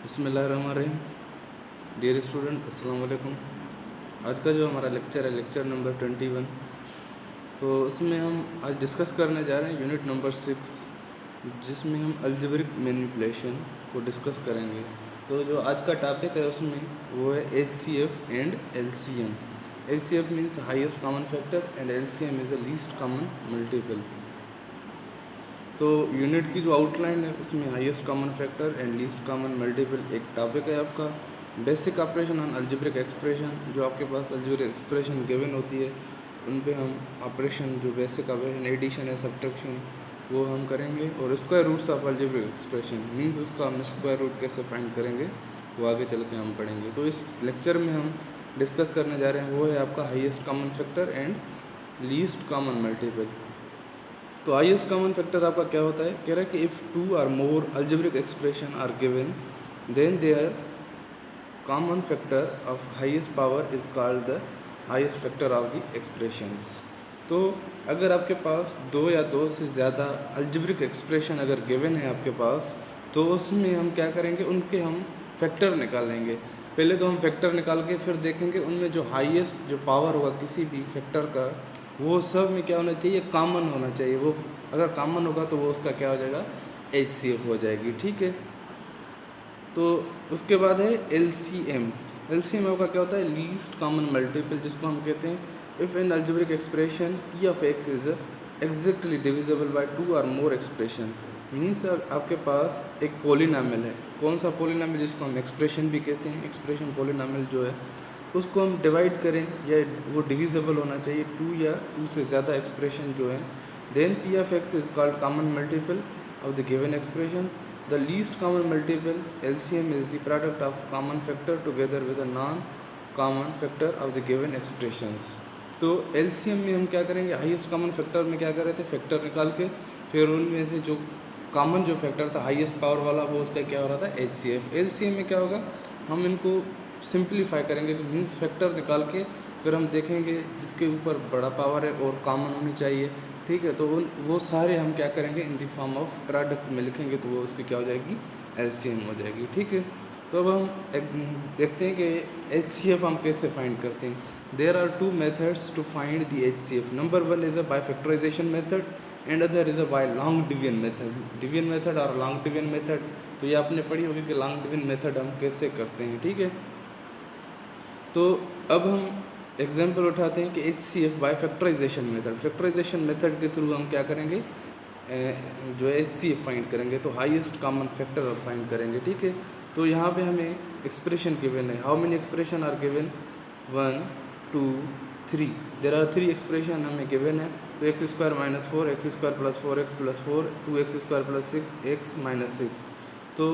बिस्मिल्लाहिर्रहमानिर्रहीम। Dear student, अस्सलाम वालेकुम। आज का जो हमारा लेक्चर है लेक्चर नंबर 21। तो उसमें हम आज डिस्कस करने जा रहे हैं यूनिट नंबर 6, जिसमें हम अलजेब्रिक मैनिपुलेशन को डिस्कस करेंगे। तो जो आज का टॉपिक है उसमें वो है HCF and LCM। HCF means highest common factor and LCM is the least common multiple. तो यूनिट की जो आउटलाइन है उसमें highest common factor and least common multiple एक टॉपिक है आपका। Basic operation on algebraic expression, जो आपके पास अलजेब्रिक एक्सप्रेशन गिवन होती है उन पे हम ऑपरेशन जो बेसिक ऑपरेशन एडिशन है सब्ट्रैक्शन वो हम करेंगे। और square roots of algebraic expression means उसका हम स्क्वायर रूट कैसे फाइंड करेंगे वो आगे चल के हम पढ़ेंगे। तो इस लेक्चर में हम डिस्कस करने जा रहे हैं वो है आपका highest common factor and least common multiple. तो हाईएस्ट कॉमन फैक्टर आपका क्या होता है, कह रहा है कि if two or more algebraic expression are given then their common factor of highest power is called the highest factor of the expressions. तो अगर आपके पास दो या दो से ज़्यादा अलजेब्रिक एक्सप्रेशन अगर गिवन है आपके पास, तो उसमें हम क्या करेंगे, उनके हम फैक्टर निकालेंगे। पहले तो हम फैक्टर निकाल के फिर देखेंगे उनमें जो हाईएस्ट जो पावर होगा किसी भी फैक्टर का वो सब में क्या होना चाहिए, कॉमन होना चाहिए। वो अगर कॉमन होगा तो वो उसका क्या हो जाएगा, HCF हो जाएगी। ठीक है। तो उसके बाद है LCM। LCM आपका क्या होता है, लीस्ट कॉमन मल्टीपल, जिसको हम कहते हैं if N algebraic expression P of X is exactly divisible by two और मोर एक्सप्रेशन। मीन्स आपके पास एक पोलिनोमियल है, कौन सा पोलिनोमियल, जिसको हम एक्सप्रेशन भी कहते हैं। एक्सप्रेशन पोलिनोमियल जो है उसको हम डिवाइड करें या वो डिविजिबल होना चाहिए टू या टू से ज़्यादा एक्सप्रेशन जो है, then P of X is called common multiple of the given expression. The least common multiple LCM is the product of common factor together with a non-common factor of the given expressions। तो LCM में हम क्या करेंगे, highest common factor में क्या कर रहे थे, फैक्टर निकाल के फिर उनमें से जो कॉमन जो फैक्टर था हाईएस्ट पावर वाला वो उसका क्या हो रहा था, HCF। LCM में क्या होगा, हम इनको सिंप्लीफाई करेंगे, मीन्स फैक्टर निकाल के फिर हम देखेंगे जिसके ऊपर बड़ा पावर है और कॉमन होनी चाहिए। ठीक है। तो वो सारे हम क्या करेंगे, इन दी फॉर्म ऑफ प्रोडक्ट में लिखेंगे तो वो उसकी क्या हो जाएगी, LCM हो जाएगी। ठीक है। तो अब हम देखते हैं कि HCF हम कैसे फाइंड करते हैं। There are two methods to find the HCF। Number one is a by factorization method and other is a by long division method. Division method और लॉन्ग डिवीजन मेथड, तो ये आपने पढ़ी होगी कि लॉन्ग डिवीजन मेथड हम कैसे करते हैं। ठीक है। तो अब हम एग्जाम्पल उठाते हैं कि HCF by factorization method. Factorization method के थ्रू हम क्या करेंगे, जो HCF फाइंड करेंगे, तो हाईएस्ट कॉमन फैक्टर फाइंड करेंगे। ठीक है। तो यहाँ पे हमें एक्सप्रेशन गिवन है, how many expression are given, 1 2 3। There are 3 expression हमें गिवन है। तो x² - 4 x² + 4x + 4 2x² + 6x - 6। तो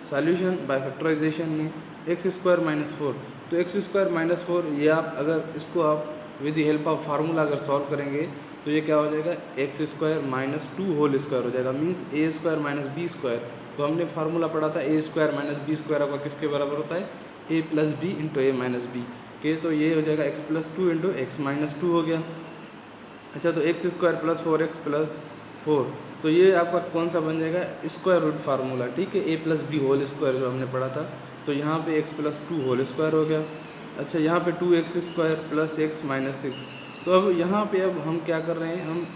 सॉल्यूशन बाय फैक्टराइजेशन में x² - 4, तो x² - 4 ये आप अगर इसको आप with the help of formula अगर सॉल्व करेंगे तो ये क्या हो जाएगा, x² - 2 होल स्क्वायर हो जाएगा, मीन्स a² - b²। तो हमने फार्मूला पढ़ा था a² - b² आपका किसके बराबर होता है, a + b × a - b के। तो ये हो जाएगा x + 2 × x - 2 हो गया। अच्छा, तो x² + 4x + 4, तो ये आपका कौन सा बन जाएगा, स्क्वायर रूट फार्मूला। ठीक है। a + b होल स्क्वायर जो हमने पढ़ा था, तो यहाँ पे x + 2 होल स्क्वायर हो गया। अच्छा, यहाँ पे 2x² + x - 6। तो अब यहाँ पे अब हम क्या कर रहे हैं, हम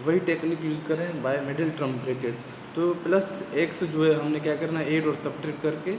वही टेक्निक यूज़ कर रहे हैं बाय मिडिल टर्म ब्रैकेट। तो प्लस x जो है हमने क्या करना है, एड और सब्ट्रैक्ट करके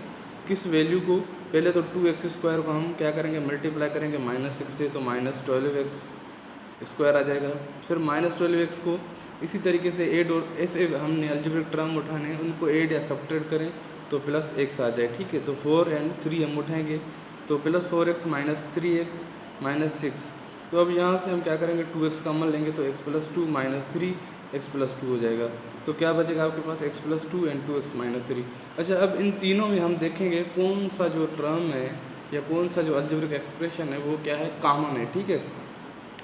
किस वैल्यू को, पहले तो 2x² को हम क्या करेंगे, मल्टीप्लाई करेंगे -6 से, तो -12x² आ जाएगा। फिर -12x को इसी तरीके से ऐड और ऐसे हमने अलजेब्रिक टर्म उठाने हैं, उनको ऐड या सब्ट्रैक्ट करें तो +x आ जाए। ठीक है। तो 4 और 3 हम उठाएंगे तो +4x - 3x - 6। तो अब यहाँ से हम क्या करेंगे, 2x कॉमन लेंगे तो x + 2 - 3 x + 2 हो जाएगा। तो क्या बचेगा आपके पास, x + 2 और 2x - 3। अच्छा, अब इन तीनों में हम देखेंगे कौन सा जो टर्म है या कौन सा जो अलजेब्रिक एक्सप्रेशन है वो क्या है, कॉमन है। ठीक है।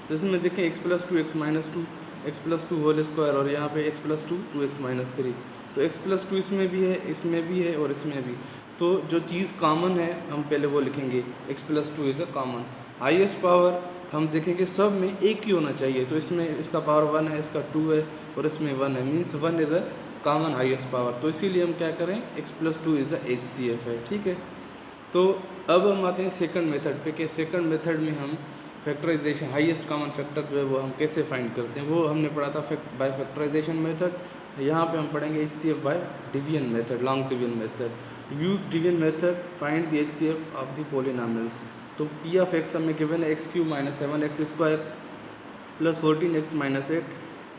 तो इसमें देखें x + 2 x - 2 x + 2 whole square, और यहाँ पे x + 2 2x - 3। तो x + 2 इसमें भी है, इसमें भी है और इसमें भी। तो जो चीज़ कॉमन है हम पहले वो लिखेंगे, x + 2 is a common. Highest power हम देखेंगे सब में एक ही होना चाहिए, तो इसमें इसका पावर 1 है, इसका 2 है और इसमें 1 है, means 1 is a common highest power, तो इसीलिए हम क्या करें, x+2 इज़ द HCF है, ठीक है। तो अब हम आते हैं सेकंड मेथड पे, कि सेकंड मेथड में हम फैक्टराइजेशन हाईएस्ट कॉमन फैक्टर जो है वो हम कैसे फाइंड करते हैं, वो हमने पढ़ा था बाय फैक्टराइजेशन मेथड। यहाँ पे हम पढ़ेंगे HCF by division method, long division method. Use division method find the HCF of the polynomials. तो P ऑफ x हमें गिवन है x³ - 7x² + 14x - 8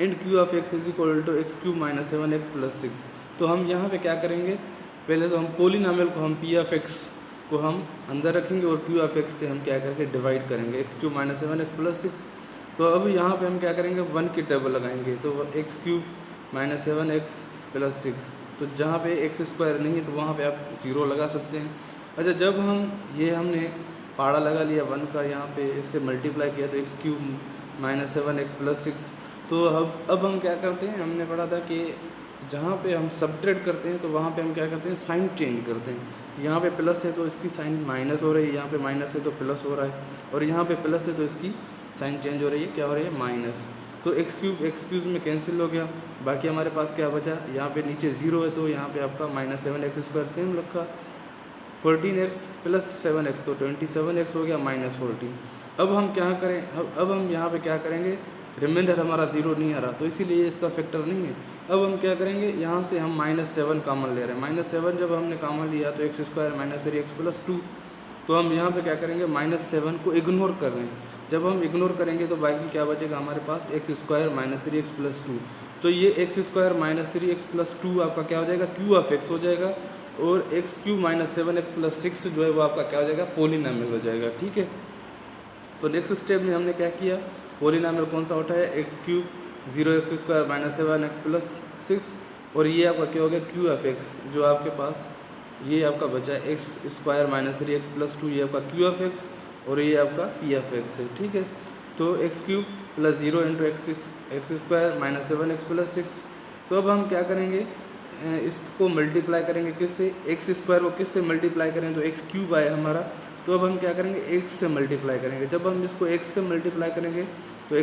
and Q of x is equal to x³ - 7x + 6। तो हम यहाँ पे क्या करेंगे, पहले तो हम पॉलिनॉमियल को हम P ऑफ x को हम अंदर रखेंगे और Q ऑफ x से हम क्या करके डिवाइड करेंगे, x³ - 7x + 6। तो अब यहाँ पे हम क्या करेंगे, 1 की टेबल लगाएंगे, तो x³ - 7x + 6। तो जहाँ पे x² नहीं तो वहाँ पे आप 0 लगा सकते हैं। अच्छा, जब हम ये हमने पाड़ा लगा लिया 1 का, यहाँ पे इससे मल्टीप्लाई किया तो x³ - 7x + 6। तो अब हम क्या करते हैं, हमने पढ़ा था कि जहाँ पे हम सब्ट्रैक्ट करते हैं तो वहाँ पे हम क्या करते हैं, साइन चेंज करते हैं। यहाँ पे प्लस है तो इसकी साइन माइनस हो रही है, यहाँ पे माइनस है तो प्लस हो रहा है, और यहाँ पे प्लस है तो इसकी साइन चेंज हो रही है, क्या हो रही है, माइनस। तो x³ में कैंसिल हो गया, बाकी हमारे पास क्या बचा, यहाँ पे नीचे 0 है तो यहाँ पे आपका -7x² सेम रखा, 14x + 7x तो 27x हो गया -14। अब हम क्या करें, अब हम यहाँ पे क्या करेंगे, रिमाइंडर हमारा 0 नहीं आ रहा तो इसीलिए इसका फैक्टर नहीं है। अब हम क्या करेंगे, यहाँ से हम -7 कॉमन ले रहे हैं, -7 जब हमने कॉमन लिया तो x² - 3x + 2। तो हम यहाँ पे क्या करेंगे, -7 को इग्नोर कर रहे हैं। जब हम इग्नोर करेंगे तो बाकी क्या बचेगा हमारे पास, x² - 3x + 2। तो ये x² - 3x + 2 आपका क्या हो जाएगा, Q ऑफ x हो जाएगा, और x³ - 7x + 6 जो है वो आपका क्या हो जाएगा, पॉलिनॉमियल हो जाएगा, ठीक है। तो नेक्स्ट स्टेप में हमने क्या किया, पॉलिनॉमियल कौन सा उठाया, x³ 0x² - 7x + 6, और ये आपका क्या हो गया, Q ऑफ x जो आपके पास ये आपका बचा है x² - 3x + 2, ये आपका Q ऑफ x, और ये आपका P ऑफ x है, ठीक है। तो x³ + 0 × x² - 7x + 6। तो अब हम क्या करेंगे, इसको मल्टीप्लाई करेंगे किससे, x² को किससे मल्टीप्लाई करें, तो x³ आया हमारा, तो अब हम क्या करेंगे, x से मल्टीप्लाई करेंगे। जब हम इसको x से मल्टीप्लाई करेंगे तो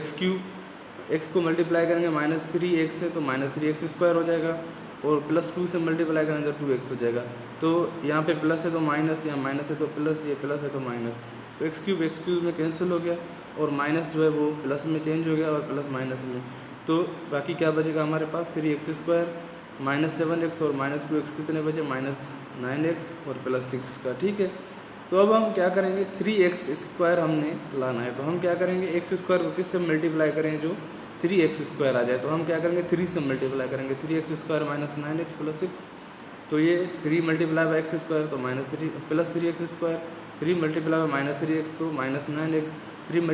x को मल्टीप्लाई करेंगे -3x से तो -3x² हो जाएगा, और +2 से मल्टीप्लाई करेंगे तो 2x हो जाएगा। तो यहाँ पे प्लस है तो माइनस, यहाँ माइनस है तो प्लस, ये प्लस है तो माइनस, तो x³ में कैंसिल हो गया, और माइनस जो है वो प्लस में चेंज हो गया, और प्लस माइनस में। तो बाकी क्या बचेगा हमारे पास, 3x² -7x और -2x कितने बचे, -9x और +6 का, ठीक है। तो अब हम क्या करेंगे, 3x² हमने लाना है, तो हम क्या करेंगे, x² को किससे मल्टीप्लाई करें, जो 3x² आ जाए, तो हम क्या करेंगे, 3 से मल्टीप्लाई करेंगे, 3x² - 9x + 6। तो ये 3 × x² तो -3 + 3x², 3 × -3x तो -9x, 3 ×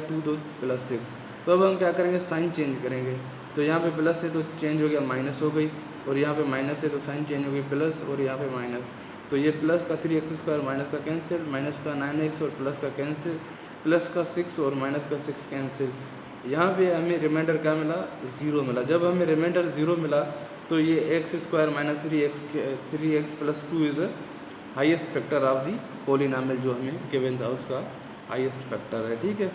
2 तो +6। तो अब हम क्या करेंगे, साइन चेंज करेंगे। तो यहाँ पे प्लस है तो चेंज हो गया, माइनस हो गई, और यहाँ पे माइनस है तो साइन चेंज हो गई, प्लस, और यहाँ पे माइनस। तो ये प्लस का 3x², माइनस का कैंसिल, माइनस का 9x और प्लस का कैंसिल, प्लस का 6 और माइनस का 6 कैंसिल। यहाँ पे हमें रिमाइंडर क्या मिला, 0 मिला। जब हमें रिमाइंडर 0 मिला तो ये x² - 3x + 2 is highest factor of the polynomial जो हमें गिवन था उसका हाईएस्ट फैक्टर है, ठीक है।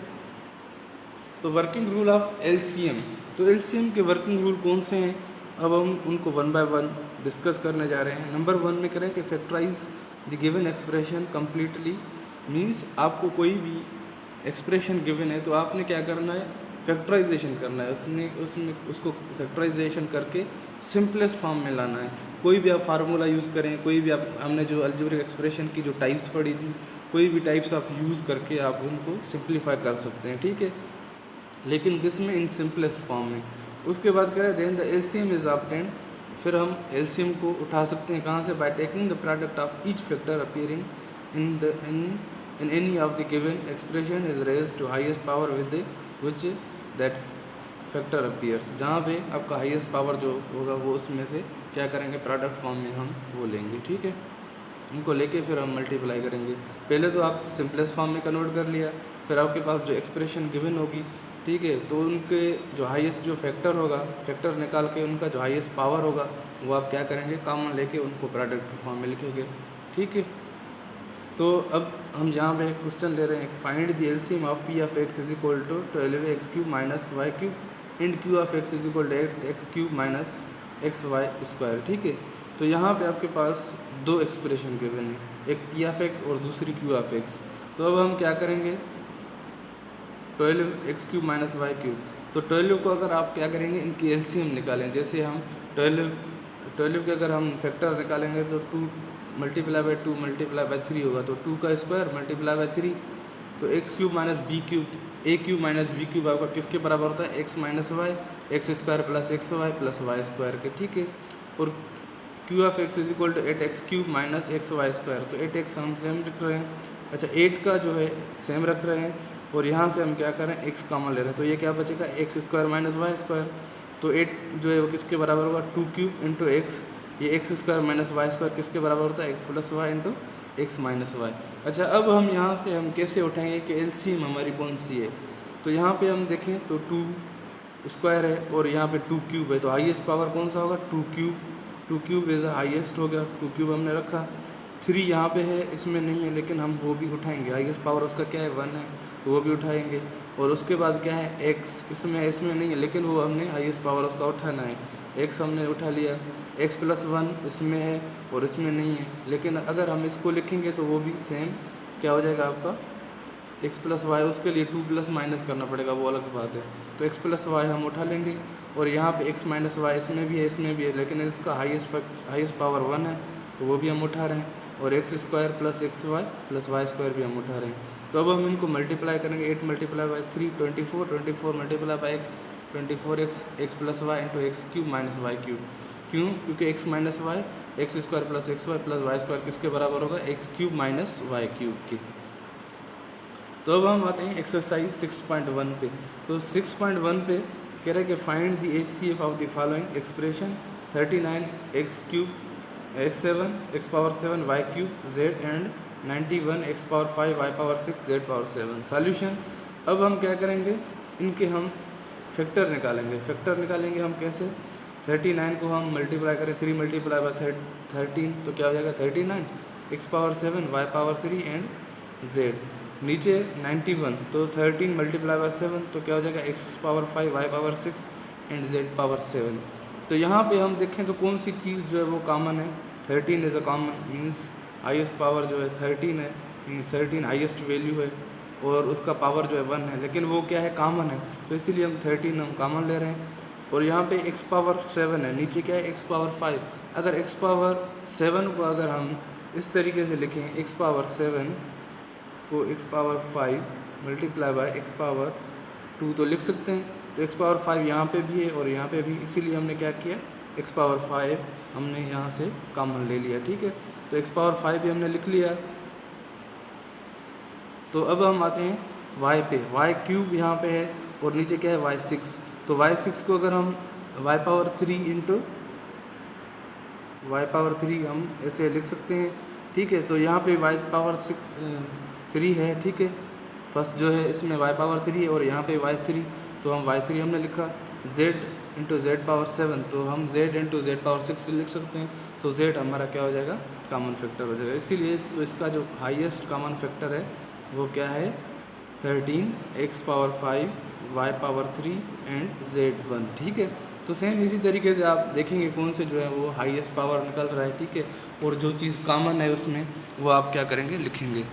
तो वर्किंग रूल ऑफ LCM, तो LCM के वर्किंग रूल कौन से हैं, अब हम उनको 1 बाय 1 डिस्कस करने जा रहे हैं। नंबर 1 में करें कि factorize the given expression completely, means आपको कोई भी एक्सप्रेशन गिवन है तो आपने क्या करना है, फैक्टराइजेशन करना है, उसमें उसको फैक्टराइजेशन करके सिंपलेस्ट फॉर्म में लाना है। कोई भी आप फार्मूला यूज़ करें, कोई भी आप, हमने जो अलजेब्रिक एक्सप्रेशन की जो टाइप्स पढ़ी थी, कोई भी टाइप्स आप यूज़ करके आप उनको सिंप्लीफाई कर सकते हैं, ठीक है, लेकिन किसमें, इन सिंपलेस्ट फॉर्म में। उसके बाद करें then the LCM is obtained, फिर हम LCM को उठा सकते हैं कहाँ से, by taking the product of each factor appearing in any of the given expression is raised to highest power with which that factor appears। जहाँ पे आपका हाईएस्ट पावर जो होगा वो उसमें से क्या करेंगे, प्रोडक्ट फॉर्म में हम वो लेंगे, ठीक है। इनको लेके फिर हम मल्टीप्लाई करेंगे। पहले तो आप सिंपलेस्ट फॉर्म में कन्वर्ट कर लिया, फिर आपके पास जो एक्सप्रेशन गिवन होगी, ठीक है, तो उनके जो हाईएस्ट जो फैक्टर होगा, फैक्टर निकाल के उनका जो हाईएस्ट पावर होगा वो आप क्या करेंगे, कॉमन लेके उनको प्रोडक्ट की फॉर्म में लिखेंगे, ठीक है। तो अब हम यहाँ पे क्वेश्चन ले रहे हैं, find the LCM of P of x is equal to 12x³ - y³ and Q of x is equal to 8x³ - x y square, ठीक है। तो यहाँ पे आपके पास दो एक्सप्रेशन गिवन है, एक पी ऑफ एक्स और दूसरी क्यू ऑफ एक्स। तो अब हम क्या करेंगे, 12x³ माइनस y³। तो 12 को अगर आप क्या करेंगे, इनकी एलसीएम निकालें। जैसे हम 12 के अगर हम फैक्टर निकालेंगे तो 2 मल्टीप्लाई बाई 2 मल्टीप्लाई बाई 3 होगा, तो 2 का स्क्वायर मल्टीप्लाई बाई 3, तो x³ minus a³ minus b³ आपका किसके बराबर होता है, x minus y, x square plus x y plus y square के, ठीक है। और q of x is equal to 8x³ minus x y square, तो 8x हम सेम रख रहे हैं, अच्छा 8 का जो है सेम रख रहे हैं, और यहाँ से हम क्या करें, x कॉमन ले रहे हैं, तो ये क्या बचेगा, x square minus y square. तो 8 जो है वो किसके बराबर होगा, 2³ इंटू एक्स, ये x square minus y square किसके बराबर होता है, x plus y into x minus y. अच्छा अब हम यहाँ से हम कैसे उठाएंगे कि एलसीएम हमारी कौन सी है। तो यहाँ पे हम देखें तो 2 स्क्वायर है और यहाँ पे 2³ है, तो हाईएस्ट पावर कौन सा होगा, 2³ इज द हाईएस्ट हो गया, 2³ हमने रखा। 3 यहाँ पे है, इसमें नहीं है, लेकिन हम वो भी उठाएंगे, हाईएस्ट पावर उसका क्या है 1 है, तो वो भी उठाएंगे। और उसके बाद क्या है x, इसमें नहीं है, लेकिन वो हमने हाईएस्ट पावर उसका उठाना है, x हमने उठा लिया। x प्लस 1 इसमें है और इसमें नहीं है, लेकिन अगर हम इसको लिखेंगे तो वो भी सेम क्या हो जाएगा आपका x प्लस वाई, उसके लिए 2 प्लस माइनस करना पड़ेगा, वो अलग बात है। तो x प्लस वाई हम उठा लेंगे, और यहाँ पे x माइनस वाई इसमें भी है, इसमें भी है, लेकिन इसका हाईएस्ट पावर 1 है, तो वो भी हम उठा रहे हैं। और x square plus x y plus y square भी हम उठा रहे हैं। तो अब हम इनको मल्टीप्लाई करेंगे, 8 multiply by 3 24 multiply by x 24x, x plus y into x³ minus y³। क्यों, क्योंकि x minus y, x square plus x y plus y square किसके बराबर होगा, x³ माइनस y³ के। तो अब हम आते हैं एक्सरसाइज 6.1 पे। तो 6.1 पे कह रहा है कि find the HCF of the following expression 39x³ x7 x power 7 y³ z and 91 x power 5 y power 6 z power 7। Solution, अब हम क्या करेंगे, इनके हम फैक्टर निकालेंगे हम कैसे, 39 को हम मल्टीप्लाई करें, 3 मल्टीप्लाई बाई 13 तो क्या हो जाएगा 39 x power 7 y power 3 and z। नीचे 91 तो 13 मल्टीप्लाई बाई 7 तो क्या हो जाएगा x power 5 y power 6 and z power 7। तो यहाँ पे हम देखें तो कौन सी चीज़ जो है वो कॉमन है, 13 is a common, means highest power जो है 13 है, मीन्स 13 हाईएस्ट वैल्यू है, और उसका पावर जो है 1 है, लेकिन वो क्या है कॉमन है, तो इसीलिए हम 13 हम कॉमन ले रहे हैं। और यहाँ पे x पावर 7 है, नीचे क्या है x पावर 5। अगर x पावर 7 को अगर हम इस तरीके से लिखें, x पावर 7 को x power 5 multiply by x power 2 तो लिख सकते हैं। तो x पावर 5 यहाँ पे भी है और यहाँ पे भी, इसीलिए हमने क्या किया, x पावर 5 हमने यहाँ से कॉमन ले लिया, ठीक है। तो x पावर 5 भी हमने लिख लिया। तो अब हम आते हैं y पे, y³ यहाँ पे है और नीचे क्या है y6। तो y6 को अगर हम y power 3 into y power 3 हम ऐसे लिख सकते हैं, ठीक है। तो यहाँ पे y पावर 3 है, ठीक है, फर्स्ट जो है इसमें y पावर 3 है और यहाँ पे y3, तो हम y3 हमने लिखा, z इंटू जेड पावर 7 तो हम z इंटू जेड पावर 6 लिख सकते हैं। तो z हमारा क्या हो जाएगा, कॉमन फैक्टर हो जाएगा। इसीलिए तो इसका जो हाईएस्ट कॉमन फैक्टर है वो क्या है, 13 x power 5 y power 3 and z1, ठीक है। तो सेम इसी तरीके से आप देखेंगे कौन से जो है वो हाईएस्ट पावर निकल रहा है, ठीक है, और जो चीज़ कॉमन है उसमें वो आप क्या करेंगे, लिखेंगे।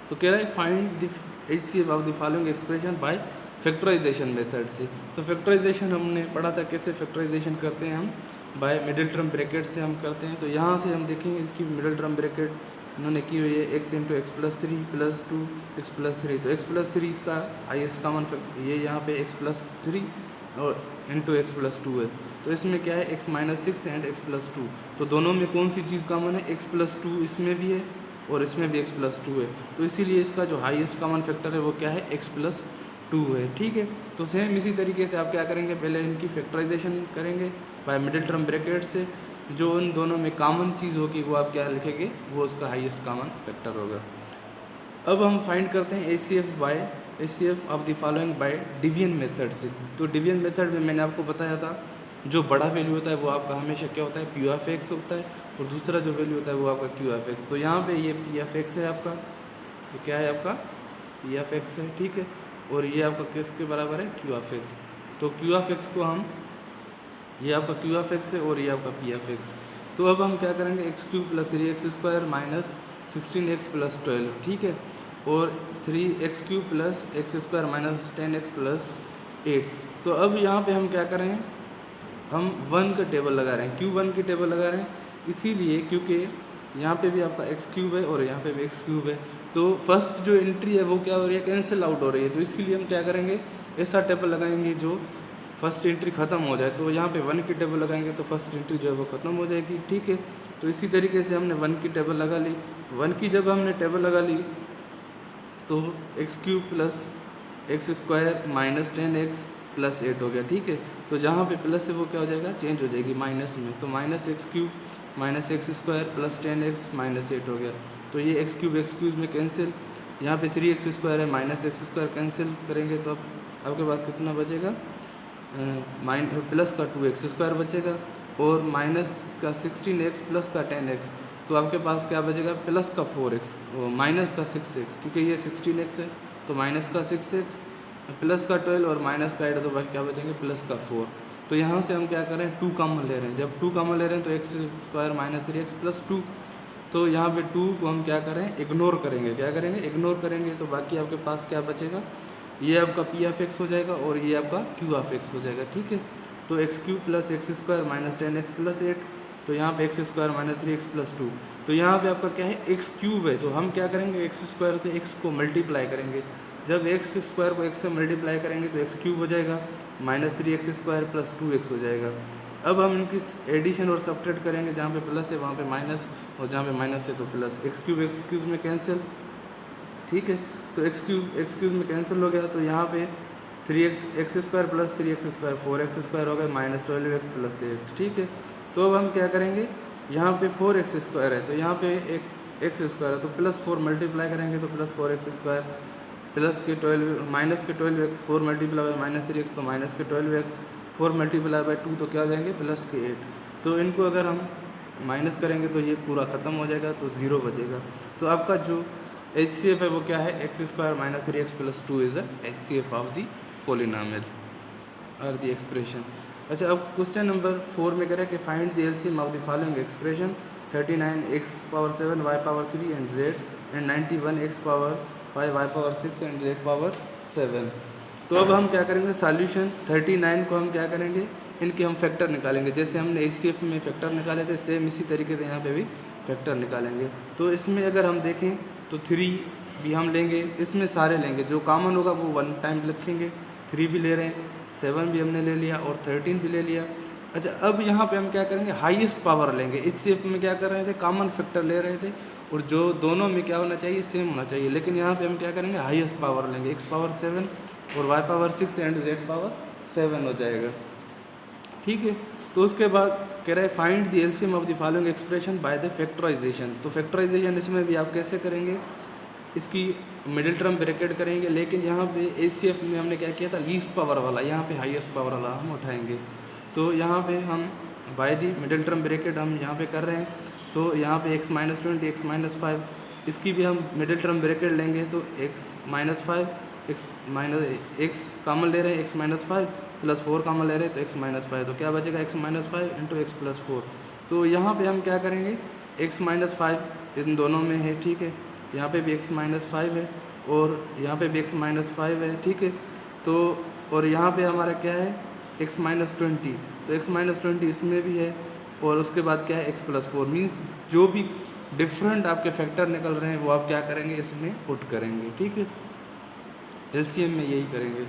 तो कह रहा है find the HCF of the following expression by factorization method से। तो फैक्टराइजेशन हमने पढ़ा था, कैसे फैक्टराइजेशन करते हैं हम, बाय मिडिल टर्म ब्रैकेट से हम करते हैं। तो यहाँ से हम देखेंगे इसकी मिडिल टर्म ब्रैकेट इन्होंने की हुई है, x into x plus 3 plus 2 x plus 3। तो x प्लस 3 इसका हाईएस्ट कॉमन फैक्टर, ये यहाँ पे x प्लस 3 और इंटू एक्स प्लस 2 है। तो इसमें क्या है, x minus 6 and x plus 2। तो दोनों में कौन सी चीज़ कॉमन है, x प्लस 2 इसमें भी है और इसमें भी x प्लस 2 है। तो इसीलिए इसका जो हाईएस्ट कॉमन फैक्टर है वो क्या है, x प्लस 2 है, ठीक है। तो सेम इसी तरीके से आप क्या करेंगे, पहले इनकी फैक्टराइजेशन करेंगे बाय मिडिल टर्म ब्रैकेट से, जो उन दोनों में कॉमन चीज़ होगी वो आप क्या लिखेंगे, वो उसका हाईएस्ट कॉमन फैक्टर होगा। अब हम फाइंड करते हैं HCF of the following bye division method से। तो डिवीजन मेथड में मैंने आपको बताया था, जो बड़ा वैल्यू होता है वो आपका हमेशा क्या होता है, P ऑफ x होता है, और दूसरा जो वैल्यू होता है वो आपका Q ऑफ x। तो यहाँ पे ये P ऑफ x है आपका, ये क्या है आपका P ऑफ x है, ठीक है, और ये आपका किसके बराबर है, Q ऑफ x। तो Q ऑफ x को हम ये आपका क्यू ऑफ एक्स है और ये आपका पी ऑफ एक्स। तो अब हम क्या करेंगे, x cube plus 3x² minus 16x plus 12, ठीक है, और 3x cube plus x² minus 10x plus 8। तो अब यहाँ पे हम क्या करें, हम 1 का टेबल लगा रहे हैं, क्यू 1 की टेबल लगा रहे हैं, इसीलिए क्योंकि यहाँ पे भी आपका एक्स क्यूब है और यहाँ पे भी एक्स क्यूब है, तो फर्स्ट जो एंट्री है वो क्या हो रही है, कैंसिल आउट हो रही है। तो इसीलिए हम क्या करेंगे, ऐसा टेबल लगाएंगे जो फर्स्ट एंट्री ख़त्म हो जाए। तो यहाँ पे 1 की टेबल लगाएंगे तो फर्स्ट एंट्री जो है वो ख़त्म हो जाएगी, ठीक है। तो इसी तरीके से हमने 1 की टेबल लगा ली। 1 की जब हमने टेबल लगा ली तो x cube plus x² minus 10x plus 8 हो गया, ठीक है। तो जहाँ पे प्लस है वो क्या हो जाएगा, चेंज हो जाएगी माइनस में, तो minus x cube minus x² plus 10x minus 8 हो गया। तो ये एक्स क्यूब में कैंसिल, यहाँ पे 3x² है, माइनस x² कैंसिल करेंगे तो अब आपके पास कितना बचेगा, प्लस का 2x² बचेगा और माइनस का 16x प्लस का 10x। तो आपके पास क्या बचेगा, प्लस का 4x माइनस का 6x, क्योंकि ये 16x है तो माइनस का 6x प्लस का 12 और माइनस का 8, तो बाकी क्या बचेंगे, प्लस का 4। तो यहाँ से हम क्या कर रहे हैं, 2 कॉमन ले रहे हैं। जब 2 कॉमन ले रहे हैं तो x² माइनस 3x प्लस 2, तो यहाँ पे 2 को हम क्या करें, इग्नोर करेंगे। क्या करेंगे, इग्नोर करेंगे। तो बाकी आपके पास क्या बचेगा, ये आपका पी ऑफ एक्स हो जाएगा और ये आपका क्यू ऑफ एक्स हो जाएगा, ठीक है। तो x cube plus x² minus 10x plus 8, तो यहाँ पे x² माइनस 3x प्लस 2। तो यहाँ पे आपका क्या है, एक्स क्यूब है, तो हम क्या करेंगे, x² से x को मल्टीप्लाई करेंगे। जब x² को x से मल्टीप्लाई करेंगे तो एक्स क्यूब हो जाएगा, माइनस 3x² प्लस 2x हो जाएगा। अब हम इनकी एडिशन और सब्ट्रैक्ट करेंगे, जहाँ पे प्लस है वहाँ पे माइनस और जहाँ पे माइनस है तो प्लस। एक्स क्यूब में कैंसिल, ठीक है। तो एक्स क्यूब में कैंसिल हो गया, तो यहाँ पे 3x² प्लस 3x² 4x² हो गया, माइनस 12x प्लस 8, ठीक है। तो अब हम क्या करेंगे, यहाँ पे 4x² है तो यहाँ पे x² है, तो प्लस 4 मल्टीप्लाई करेंगे तो प्लस 4x² प्लस के 12 माइनस के 12x 4 multiply by minus 3x तो माइनस के 12x 4 मल्टीप्लाई बाई 2 तो क्या हो जाएंगे, प्लस के 8। तो इनको अगर हम माइनस करेंगे तो ये पूरा ख़त्म हो जाएगा, तो 0 बचेगा। तो आपका जो HCF है वो क्या है, x² minus 3x plus 2 is the HCF of the polynomial और द एक्सप्रेशन। अच्छा, अब क्वेश्चन नंबर 4 में कह रहा है कि find the LCM of the following expression 39x⁻7 y⁻3 and z and 91x⁻5 y⁻6 and z⁻7। तो अब हम क्या करेंगे, सॉल्यूशन 39 को हम क्या करेंगे, इनके हम फैक्टर निकालेंगे। जैसे हमने HCF में फैक्टर निकाले थे, सेम इसी तरीके से यहाँ पे भी फैक्टर निकालेंगे। तो इसमें अगर हम देखें तो 3 भी हम लेंगे, इसमें सारे लेंगे, जो कॉमन होगा वो 1 टाइम लिखेंगे। 3 भी ले रहे हैं, 7 भी हमने ले लिया और 13 भी ले लिया। अच्छा, अब यहाँ पे हम क्या करेंगे, हाईएस्ट पावर लेंगे। HCF में क्या कर रहे थे, कॉमन फैक्टर ले रहे थे और जो दोनों में क्या होना चाहिए, सेम होना चाहिए। लेकिन यहाँ पे हम क्या करेंगे, हाईएस्ट पावर लेंगे, x⁻7 और y⁻6 एंड z⁻7 हो जाएगा, ठीक है। तो उसके बाद कह रहा है find the LCM of the following expression by the factorization. तो फैक्टराइजेशन इसमें भी आप कैसे करेंगे, इसकी मिडिल टर्म ब्रैकेट करेंगे, लेकिन यहाँ पे HCF में हमने क्या किया था, लीस्ट पावर वाला, यहाँ पे हाईएस्ट पावर वाला हम उठाएंगे। तो यहाँ पे हम by the middle term bracket हम यहाँ पे कर रहे हैं, तो यहाँ पे x-20 x-5, इसकी भी हम मिडिल टर्म ब्रैकेट लेंगे, तो x-5 x कॉमन ले रहे हैं, x-5 प्लस 4 कॉमन ले रहे हैं तो x-5, तो क्या बचेगा, x-5 इंटू x प्लस 4। तो यहाँ पे हम क्या करेंगे, x-5 इन दोनों में है, ठीक है, यहाँ पे भी x-5 है और यहाँ पे भी x-5 है, ठीक है। तो और यहाँ पे हमारा क्या है, x-20, तो x-20 इसमें भी है और उसके बाद क्या है, x प्लस 4। मीन्स जो भी डिफरेंट आपके फैक्टर निकल रहे हैं वो आप क्या करेंगे, इसमें पुट करेंगे, ठीक है। LCM में यही करेंगे।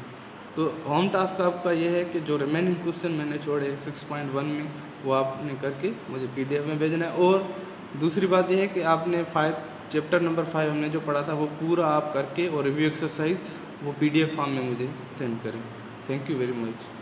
तो होम टास्क आपका ये है कि जो रिमेनिंग क्वेश्चन मैंने छोड़े 6.1 में वो आपने करके मुझे PDF में भेजना है। और दूसरी बात यह है कि आपने चैप्टर नंबर 5 हमने जो पढ़ा था वो पूरा आप करके और रिव्यू एक्सरसाइज वो PDF फॉर्म में मुझे सेंड करें। Thank you very much.